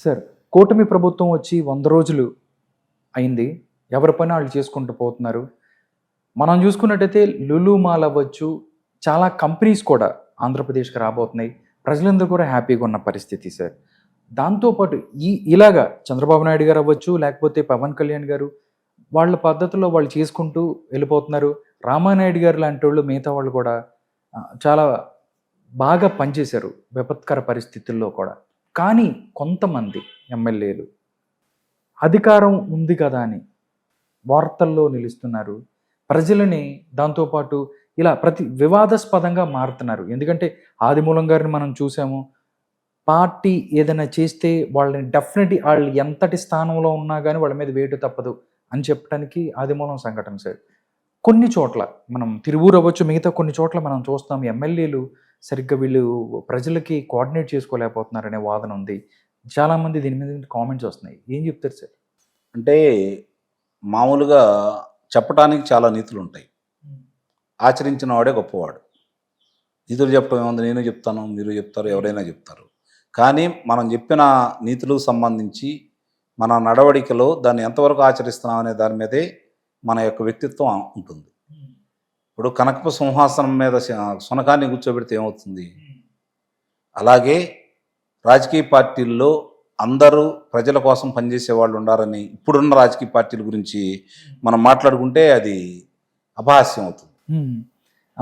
Sir, కూటమి ప్రభుత్వం వచ్చి 100 రోజులు అయింది. ఎవరి పని ఆళ్ళు చేసుకుంటూ పోతున్నారు. మనం చూసుకున్నట్టయితే లులు మాల్ అవ్వచ్చు, చాలా కంపెనీస్ కూడా ఆంధ్రప్రదేశ్‌కి రాబోతున్నాయి. ప్రజలందరూ కూడా హ్యాపీగా ఉన్న పరిస్థితి సార్. దాంతో పాటు ఇలాగా చంద్రబాబు నాయుడు గారు అవ్వచ్చు, లేకపోతే పవన్ కళ్యాణ్ గారు వాళ్ళ పద్ధతిలో వాళ్ళు చేసుకుంటూ వెళ్ళిపోతున్నారు. రామానాయుడు గారు లాంటోళ్ళు మిగతా వాళ్ళు కూడా చాలా బాగా పనిచేశారు విపత్కర పరిస్థితుల్లో కూడా. కానీ కొంతమంది ఎమ్మెల్యేలు అధికారం ఉంది కదా అని వార్తల్లో నిలుస్తున్నారు. ప్రజలని దాంతోపాటు ఇలా ప్రతి వివాదాస్పదంగా మారుతున్నారు. ఎందుకంటే ఆదిమూలం గారిని మనం చూసాము. పార్టీ ఏదైనా చేస్తే వాళ్ళని డెఫినెట్లీ వాళ్ళు ఎంతటి స్థానంలో ఉన్నా కానీ వాళ్ళ మీద వేటు తప్పదు అని చెప్పడానికి ఆదిమూలం సంఘటన సార్. కొన్ని చోట్ల మనం తిరువూరు అవ్వచ్చు, మిగతా కొన్ని చోట్ల మనం చూస్తాం ఎమ్మెల్యేలు సరిగ్గా వీళ్ళు ప్రజలకి కోఆర్డినేట్ చేసుకోలేకపోతున్నారనే వాదన ఉంది. చాలామంది దీని మీద కామెంట్స్ వస్తున్నాయి. ఏం చెప్తారు సార్? అంటే మామూలుగా చెప్పడానికి చాలా నీతులు ఉంటాయి. ఆచరించిన వాడే గొప్పవాడు. నీతులు చెప్పడం ఏముంది, నేను చెప్తాను, మీరు చెప్తారు, ఎవరైనా చెప్తారు. కానీ మనం చెప్పిన నీతులకు సంబంధించి మన నడవడికలో దాన్ని ఎంతవరకు ఆచరిస్తున్నాం అనే దాని మీదే మన యొక్క వ్యక్తిత్వం ఉంటుంది. ఇప్పుడు కనకపు సింహాసనం మీద శునకాన్ని కూర్చోబెడితే ఏమవుతుంది? అలాగే రాజకీయ పార్టీల్లో అందరూ ప్రజల కోసం పనిచేసే వాళ్ళు ఉండాలని ఇప్పుడున్న రాజకీయ పార్టీల గురించి మనం మాట్లాడుకుంటే అది అపహాస్యం అవుతుంది.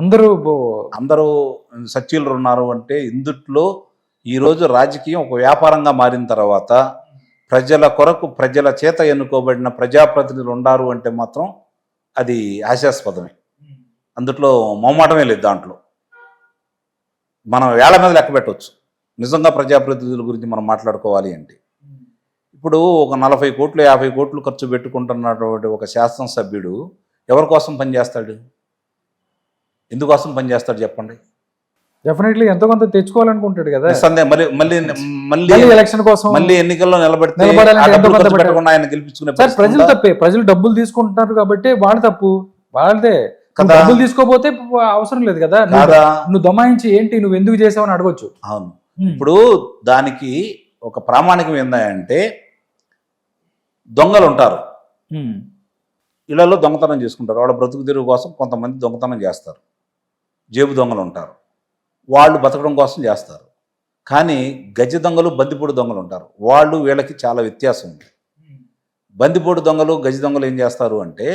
అందరూ సచ్చీలు ఉన్నారు అంటే ఇందుట్లో ఈరోజు రాజకీయం ఒక వ్యాపారంగా మారిన తర్వాత ప్రజల కొరకు ప్రజల చేత ఎన్నుకోబడిన ప్రజాప్రతినిధులు ఉండారు అంటే మాత్రం అది హాస్యాస్పదమే. అందుట్లో మొహమాటమే లేదు. దాంట్లో మనం వేళ మీద లెక్క పెట్టవచ్చు నిజంగా ప్రజాప్రతినిధుల గురించి మనం మాట్లాడుకోవాలి అంటే. ఇప్పుడు ఒక 40 కోట్లు 50 కోట్లు ఖర్చు పెట్టుకుంటున్నటువంటి ఒక శాసనసభ్యుడు ఎవరి కోసం పనిచేస్తాడు? ఎందుకోసం పనిచేస్తాడు చెప్పండి? డెఫినెట్లీ ఎంతో కొంత తెచ్చుకోవాలనుకుంటాడు కదా. మళ్ళీ ఎలక్షన్ కోసం మళ్ళీ ఎన్నికల్లో నిలబడితే ఆయన గెలిపించుకునే ప్రజలు తప్పే. ప్రజలు డబ్బులు తీసుకుంటున్నారు కాబట్టి వాళ్ళ తప్పు వాళ్ళదే. డబ్బులు తీసుకోపోతే అవసరం లేదు కదా. నువ్వు దమాయించి ఏంటి నువ్వు ఎందుకు చేసావని అడగొచ్చు. అవును. ఇప్పుడు దానికి ఒక ప్రామాణికం ఏందంటే దొంగలు ఉంటారు, ఇళ్లలో దొంగతనం చేసుకుంటారు. వాళ్ళ బ్రతుకు తెరువు కోసం కొంతమంది దొంగతనం చేస్తారు. జేబు దొంగలు ఉంటారు, వాళ్ళు బతకడం కోసం చేస్తారు. కానీ గజ దొంగలు బందిపోటు దొంగలు ఉంటారు. వాళ్ళు వీళ్ళకి చాలా వ్యత్యాసం ఉంది. బందిపోటు దొంగలు గజ దొంగలు ఏం చేస్తారు అంటే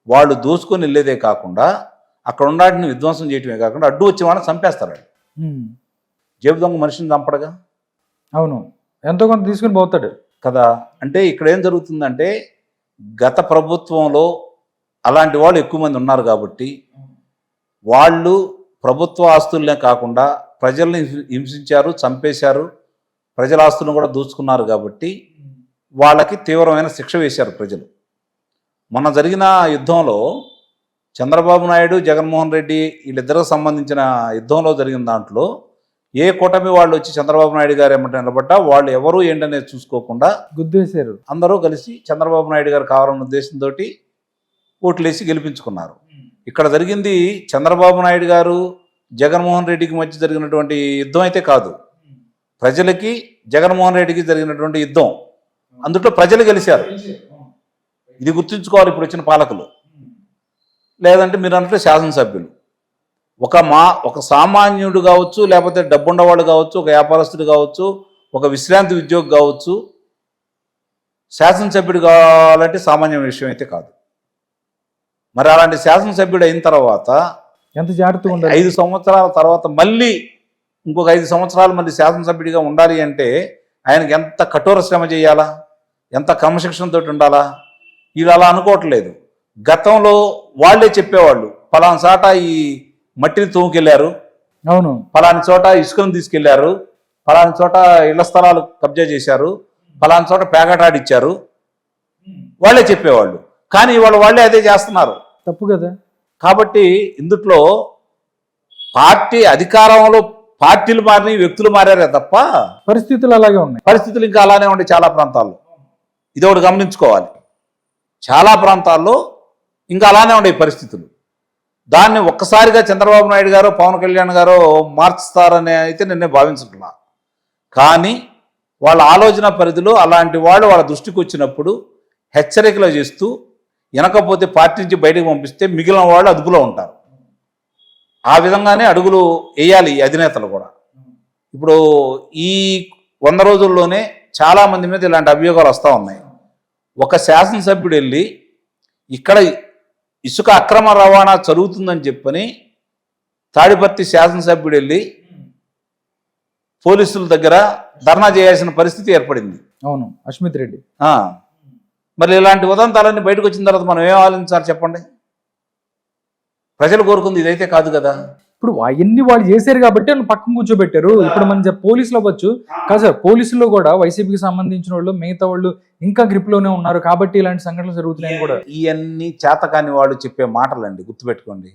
వాళ్ళు దోచుకొని వెళ్ళేదే కాకుండా అక్కడ ఉన్నాటిని విధ్వంసం చేయటమే కాకుండా అడ్డు వచ్చే వాళ్ళని చంపేస్తారు. జేబు దొంగ మనిషిని చంపడగా. అవును, ఎంతో కొంత తీసుకుని పోతాడు కదా. అంటే ఇక్కడ ఏం జరుగుతుందంటే గత ప్రభుత్వంలో అలాంటి వాళ్ళు ఎక్కువ మంది ఉన్నారు కాబట్టి వాళ్ళు ప్రభుత్వ ఆస్తులనే కాకుండా ప్రజల్ని హింసించారు, చంపేశారు, ప్రజల ఆస్తులను కూడా దోచుకున్నారు కాబట్టి వాళ్ళకి తీవ్రమైన శిక్ష వేశారు ప్రజలు. మొన్న జరిగిన యుద్ధంలో చంద్రబాబు నాయుడు, జగన్మోహన్ రెడ్డి వీళ్ళిద్దరికి సంబంధించిన యుద్ధంలో జరిగిన దాంట్లో ఏ కూటమి వాళ్ళు వచ్చి చంద్రబాబు నాయుడు గారు ఏమంటే నిలబడ్డా వాళ్ళు ఎవరు ఏంటనేది చూసుకోకుండా గుద్దేశారు. అందరూ కలిసి చంద్రబాబు నాయుడు గారు కావాలన్న ఉద్దేశంతో ఓట్లేసి గెలిపించుకున్నారు. ఇక్కడ జరిగింది చంద్రబాబు నాయుడు గారు జగన్మోహన్ రెడ్డికి మధ్య జరిగినటువంటి యుద్ధం అయితే కాదు, ప్రజలకి జగన్మోహన్ రెడ్డికి జరిగినటువంటి యుద్ధం. అందులో ప్రజలు గెలిచారు. ఇది గుర్తుంచుకోవాలి ఇప్పుడు వచ్చిన పాలకులు. లేదంటే మీరు అన్నట్లు శాసనసభ్యులు ఒక సామాన్యుడు కావచ్చు, లేకపోతే డబ్బున్నవాడు కావచ్చు, ఒక వ్యాపారస్తుడు కావచ్చు, ఒక విశ్రాంతి ఉద్యోగి కావచ్చు, శాసనసభ్యుడు కావాలంటే సామాన్య విషయం అయితే కాదు. మరి అలాంటి శాసనసభ్యుడు అయిన తర్వాత ఎంత జాగ్రత్తగా ఉండాలి. 5 సంవత్సరాల తర్వాత మళ్ళీ ఇంకొక 5 సంవత్సరాలు మళ్ళీ శాసనసభ్యుడిగా ఉండాలి అంటే ఆయనకి ఎంత కఠోర శ్రమ చేయాలా, ఎంత క్రమశిక్షణతో ఉండాలా. వీళ్ళు అలా అనుకోవట్లేదు. గతంలో వాళ్ళే చెప్పేవాళ్ళు పలానా చోట ఈ మట్టిని తోముకెళ్ళారు, అవును, పలాని చోట ఇసుకను తీసుకెళ్లారు, పలాని చోట ఇళ్ల స్థలాలు కబ్జా చేశారు, పలాని చోట పేకాటాడిచ్చారు, వాళ్ళే చెప్పేవాళ్ళు. కానీ వాళ్ళే అదే చేస్తున్నారు. తప్పు కదా. కాబట్టి ఇందుట్లో పార్టీ అధికారంలో పార్టీలు మారినాయి, వ్యక్తులు మారారే తప్ప పరిస్థితులు అలాగే ఉన్నాయి. పరిస్థితులు ఇంకా అలానే ఉండే చాలా ప్రాంతాల్లో. ఇది ఒకటి గమనించుకోవాలి. చాలా ప్రాంతాల్లో ఇంకా అలానే ఉండే పరిస్థితులు. దాన్ని ఒక్కసారిగా చంద్రబాబు నాయుడు గారు, పవన్ కళ్యాణ్ గారు మార్చుతారని అయితే నేనే భావించుకున్నా. కానీ వాళ్ళ ఆలోచన పరిధిలో అలాంటి వాళ్ళు వాళ్ళ దృష్టికి వచ్చినప్పుడు హెచ్చరికలు చేస్తూ వినకపోతే పార్టీ నుంచి బయటకు పంపిస్తే మిగిలిన వాళ్ళు అదుపులో ఉంటారు. ఆ విధంగానే అడుగులు వేయాలి ఈ అధినేతలు కూడా. ఇప్పుడు ఈ 100 రోజుల్లోనే చాలామంది మీద ఇలాంటి అభియోగాలు వస్తూ ఉన్నాయి. ఒక శాసనసభ్యుడు వెళ్ళి ఇక్కడ ఇసుక అక్రమ రవాణా జరుగుతుందని చెప్పని తాడిపత్రి శాసనసభ్యుడు వెళ్ళి పోలీసుల దగ్గర ధర్నా చేయాల్సిన పరిస్థితి ఏర్పడింది. అవును, అశ్మిత్ రెడ్డి. మరి ఇలాంటి ఉదంతాలన్నీ బయటకు వచ్చిన తర్వాత మనం ఏం ఆలోచించాలి చెప్పండి? ప్రజలు కోరుకుంది ఇదైతే కాదు కదా. ఇప్పుడు అవన్నీ వాళ్ళు చేశారు కాబట్టి వాళ్ళు పక్కన కూర్చోబెట్టారు. ఇప్పుడు మనం పోలీసులు అవ్వచ్చు కాదు సార్, పోలీసుల్లో కూడా వైసీపీకి సంబంధించిన వాళ్ళు మిగతా వాళ్ళు ఇంకా గ్రిప్ లోనే ఉన్నారు కాబట్టి ఇలాంటి సంఘటనలు జరుగుతున్నాయని కూడా. ఇవన్నీ చేతకాని వాడు చెప్పే మాటలండి, గుర్తుపెట్టుకోండి.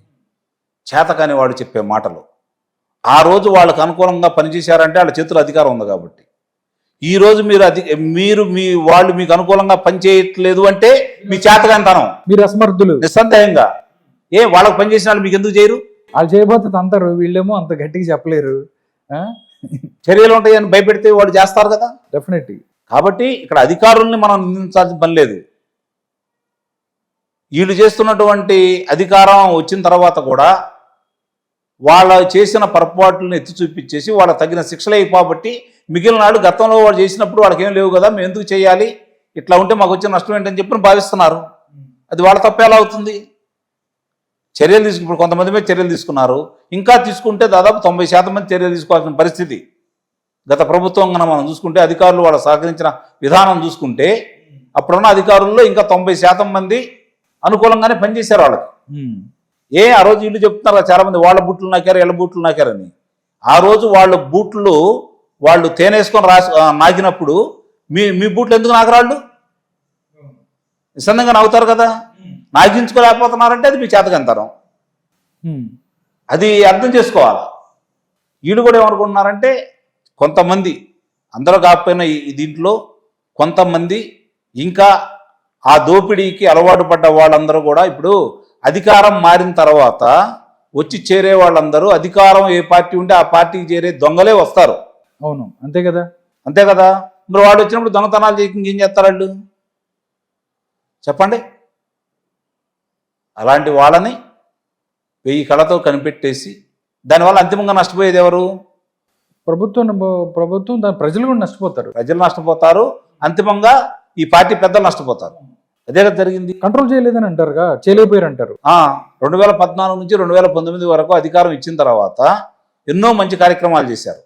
చేతకాని వాడు చెప్పే మాటలు. ఆ రోజు వాళ్ళకు అనుకూలంగా పనిచేశారంటే వాళ్ళ చేతులు అధికారం ఉంది కాబట్టి. ఈ రోజు మీరు వాళ్ళు మీకు అనుకూలంగా పనిచేయట్లేదు అంటే మీ చేతకానితనం, మీరు అసమర్థులు. నిస్సందేహంగా. వాళ్ళకు పనిచేసిన వాళ్ళు మీకు ఎందుకు చేయరు? వాళ్ళు చేయబోతే అంటారు, వీళ్ళేమో అంత గట్టిగా చెప్పలేరు. చర్యలు ఉంటాయని భయపెడితే వాళ్ళు చేస్తారు కదా. డెఫినెట్లీ. కాబట్టి ఇక్కడ అధికారుల్ని మనం నిందించాల్సిన పని లేదు. వీళ్ళు చేస్తున్నటువంటి అధికారం వచ్చిన తర్వాత కూడా వాళ్ళ చేసిన పొరపాట్లను ఎత్తి చూపించేసి వాళ్ళకి తగిన శిక్షలు అయిపోబట్టి మిగిలిన వాళ్ళు గతంలో వాళ్ళు చేసినప్పుడు వాళ్ళకి ఏం లేవు కదా, మేము ఎందుకు చేయాలి, ఇట్లా ఉంటే మాకు వచ్చిన నష్టం ఏంటని చెప్పి భావిస్తున్నారు. అది వాళ్ళ తప్ప ఎలా అవుతుంది? చర్యలు ఇప్పుడు కొంతమంది మీద చర్యలు తీసుకున్నారు, ఇంకా తీసుకుంటే దాదాపు 90% మంది చర్యలు తీసుకోవాల్సిన పరిస్థితి. గత ప్రభుత్వం కన్నా మనం చూసుకుంటే అధికారులు వాళ్ళు సహకరించిన విధానం చూసుకుంటే అప్పుడున్న అధికారుల్లో ఇంకా 90% మంది అనుకూలంగానే పనిచేశారు వాళ్ళకి. ఆ రోజు వీళ్ళు చెప్తున్నారు చాలా మంది వాళ్ళ బూట్లు నాకారు, వీళ్ళ బూట్లు నాకారని. ఆ రోజు వాళ్ళ బూట్లు వాళ్ళు తేనేసుకొని నాకినప్పుడు మీ బూట్లు ఎందుకు నాకరాళ్ళు? నిస్సందంగా నవ్వుతారు కదా. నాగించుకోలేకపోతున్నారంటే అది మీ చేతకంతరం. అది అర్థం చేసుకోవాలి. వీళ్ళు కూడా ఏమనుకుంటున్నారంటే కొంతమంది, అందరూ కాకపోయినా దీంట్లో కొంతమంది ఇంకా ఆ దోపిడీకి అలవాటు పడ్డ వాళ్ళందరూ కూడా ఇప్పుడు అధికారం మారిన తర్వాత వచ్చి చేరే వాళ్ళందరూ అధికారం ఏ పార్టీ ఉంటే ఆ పార్టీకి చేరే దొంగలే వస్తారు. అవును, అంతే కదా. అంతే కదా. మరి వాడు వచ్చినప్పుడు దొంగతనాలు చేయక ఇంకేం చేస్తారు వాళ్ళు చెప్పండి? అలాంటి వాళ్ళని 1000 కళతో కనిపెట్టేసి దానివల్ల అంతిమంగా నష్టపోయేది ఎవరు? ప్రభుత్వం దాని ప్రజలు కూడా నష్టపోతారు. ప్రజలు నష్టపోతారు, అంతిమంగా ఈ పార్టీ పెద్దలు నష్టపోతారు. అదే కదా జరిగింది. కంట్రోల్ చేయలేదని అంటారుగా, చేయలేకపోయారు అంటారు. 2014 నుంచి 2019 వరకు అధికారం ఇచ్చిన తర్వాత ఎన్నో మంచి కార్యక్రమాలు చేశారు.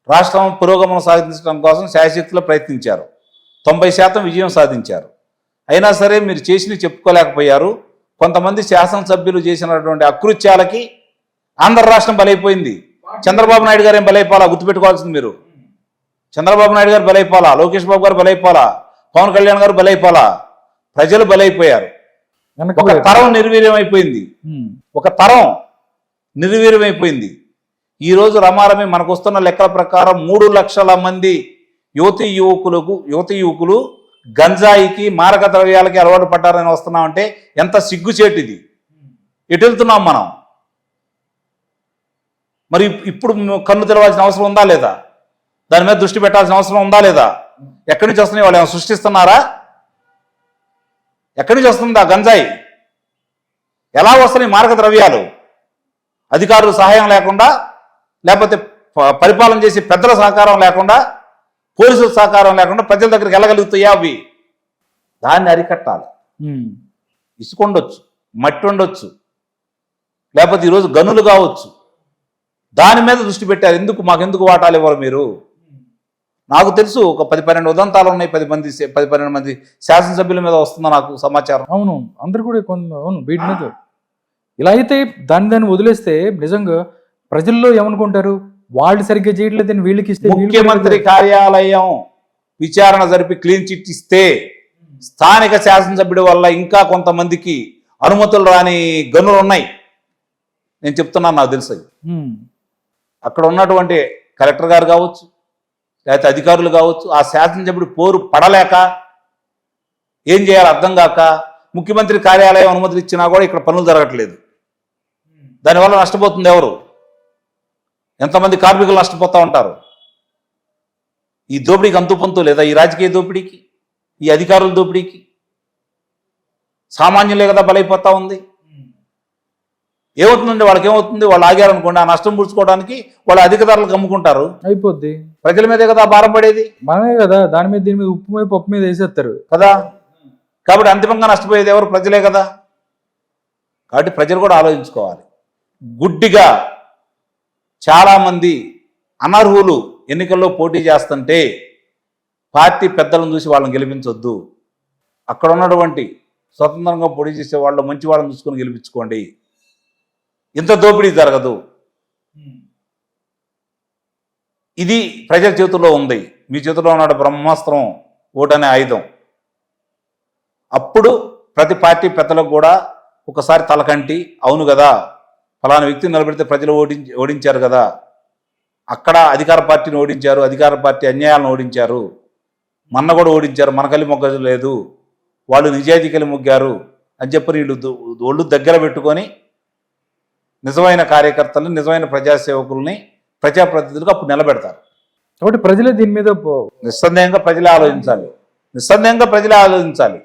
రాష్ట్రం పురోగమనం సాధించడం కోసం శాయశక్తిలో ప్రయత్నించారు. 90% విజయం సాధించారు. అయినా సరే మీరు చేసినవి చెప్పుకోలేకపోయారు. కొంతమంది శాసనసభ్యులు చేసినటువంటి అకృత్యాలకి ఆంధ్ర రాష్ట్రం బలైపోయింది. చంద్రబాబు నాయుడు గారు ఏం బలైపోవాలా? గుర్తుపెట్టుకోవాల్సింది మీరు. చంద్రబాబు నాయుడు గారు బలైపోవాలా, లోకేష్ బాబు గారు బలైపోవాలా, పవన్ కళ్యాణ్ గారు బలైపోవాలా? ప్రజలు బలైపోయారు. ఒక తరం నిర్వీర్యం అయిపోయింది. ఒక తరం నిర్వీర్యం అయిపోయింది. ఈరోజు రమారమి మనకు వస్తున్న లెక్కల ప్రకారం 3 లక్షల మంది యువతీ యువకులు గంజాయికి, మారక ద్రవ్యాలకి అలవాటు పడ్డారని వస్తున్నామంటే ఎంత సిగ్గుచేటిది. ఎటు వెళ్తున్నాం మనం? మరి ఇప్పుడు కన్ను తెరవాల్సిన అవసరం ఉందా లేదా? దాని మీద దృష్టి పెట్టాల్సిన అవసరం ఉందా లేదా? ఎక్కడి నుంచి వస్తున్నాయి? వాళ్ళు ఏమైనా సృష్టిస్తున్నారా? ఎక్కడి నుంచి వస్తుందా గంజాయి? ఎలా వస్తున్నాయి మారక ద్రవ్యాలు? అధికారుల సహాయం లేకుండా, లేకపోతే పరిపాలన చేసే పెద్దల సహకారం లేకుండా, పోలీసుల సహకారం లేకుండా ప్రజల దగ్గరికి వెళ్ళగలుగుతాయా అవి? దాన్ని అరికట్టాలి. ఇసుక ఉండొచ్చు, మట్టి ఉండొచ్చు, లేకపోతే ఈరోజు గనులు కావచ్చు. దాని మీద దృష్టి పెట్టారు. మాకెందుకు వాటాలు ఇవ్వరు మీరు? నాకు తెలుసు ఒక 10-12 ఉదంతాలు ఉన్నాయి. 10-12 మంది శాసనసభ్యుల మీద వస్తుందో నాకు సమాచారం. అవును, అందరు కూడా అవును వీటి మీద. ఇలా అయితే దాన్ని వదిలేస్తే నిజంగా ప్రజల్లో ఏమనుకుంటారు? వాళ్ళు సరిగ్గా చేయట్లేదని వీళ్ళకి ఇస్తే, ముఖ్యమంత్రి కార్యాలయం విచారణ జరిపి క్లీన్ చిట్ ఇస్తే స్థానిక శాసనసభ్యుడి వల్ల ఇంకా కొంతమందికి అనుమతులు రాని గనులు ఉన్నాయి. నేను చెప్తున్నాను, నాకు తెలుసు. అక్కడ ఉన్నటువంటి కలెక్టర్ గారు కావచ్చు, లేకపోతే అధికారులు కావచ్చు, ఆ శాసనసభ్యుడు పోరు పడలేక ఏం చేయాలో అర్థం కాక ముఖ్యమంత్రి కార్యాలయం అనుమతులు ఇచ్చినా కూడా ఇక్కడ పనులు జరగట్లేదు. దానివల్ల నష్టపోతుంది ఎవరు? ఎంతమంది కార్మికులు నష్టపోతూ ఉంటారు? ఈ దోపిడీకి అంతు పొంతు లేదా? ఈ రాజకీయ దోపిడీకి, ఈ అధికారుల దోపిడీకి సామాన్యులే కదా బలైపోతా ఉంది. ఏమవుతుందండి? వాళ్ళకి ఏమవుతుంది? వాళ్ళు ఆగారనుకోండి, ఆ నష్టం పూడ్చుకోవడానికి వాళ్ళు అధిక ధరలకు అమ్ముకుంటారు. అయిపోద్ది. ప్రజల మీదే కదా భారం పడేది మనమే కదా దాని మీద దీని మీద ఉప్పు మీద పప్పు మీద వేసేస్తారు కదా. కాబట్టి అంతిమంగా నష్టపోయేది ఎవరు? ప్రజలే కదా. కాబట్టి ప్రజలు కూడా ఆలోచించుకోవాలి. గుడ్డిగా చాలామంది అనర్హులు ఎన్నికల్లో పోటీ చేస్తుంటే పార్టీ పెద్దలను చూసి వాళ్ళని గెలిపించొద్దు. అక్కడ ఉన్నటువంటి స్వతంత్రంగా పోటీ చేసే వాళ్ళు మంచి వాళ్ళని చూసుకొని గెలిపించుకోండి. ఇంత దోపిడీ జరగదు. ఇది ప్రజల చేతుల్లో ఉంది. మీ చేతిలో ఉన్న బ్రహ్మాస్త్రం ఓటనే ఆయుధం. అప్పుడు ప్రతి పార్టీ పెద్దలకు కూడా ఒకసారి తలకంటి, అవును కదా ఫలానా వ్యక్తిని నిలబెడితే ప్రజలు ఓడించారు కదా, అక్కడ అధికార పార్టీని ఓడించారు, అధికార పార్టీ అన్యాయాలను ఓడించారు, మొన్న కూడా ఓడించారు, మనకలి మొగ్గలేదు, వాళ్ళు నిజాయితీ కలి మొగ్గారు అని చెప్పి వీళ్ళు ఒళ్ళు దగ్గర పెట్టుకొని నిజమైన కార్యకర్తల్ని, నిజమైన ప్రజాసేవకుల్ని, ప్రజాప్రతినిధులకు అప్పుడు నిలబెడతారు. కాబట్టి ప్రజలే దీని మీద నిస్సందేహంగా ప్రజలే ఆలోచించాలి.